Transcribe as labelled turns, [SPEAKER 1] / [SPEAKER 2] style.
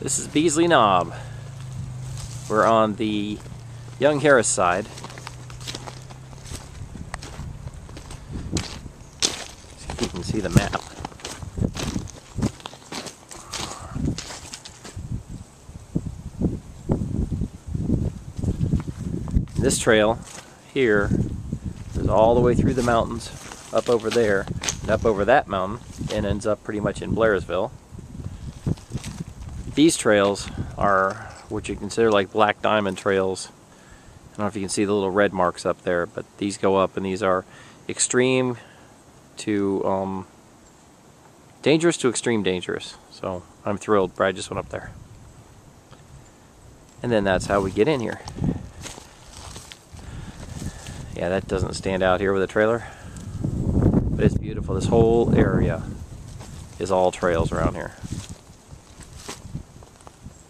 [SPEAKER 1] This is Beasley Knob. We're on the Young Harris side. See if you can see the map. This trail here goes all the way through the mountains, up over there, and up over that mountain, and ends up pretty much in Blairsville. These trails are what you consider like black diamond trails. I don't know if you can see the little red marks up there, but these go up, and these are extreme to dangerous to extreme dangerous. So I'm thrilled Brad just went up there. And then that's how we get in here. Yeah, that doesn't stand out here with a trailer, but it's beautiful. This whole area is all trails around here.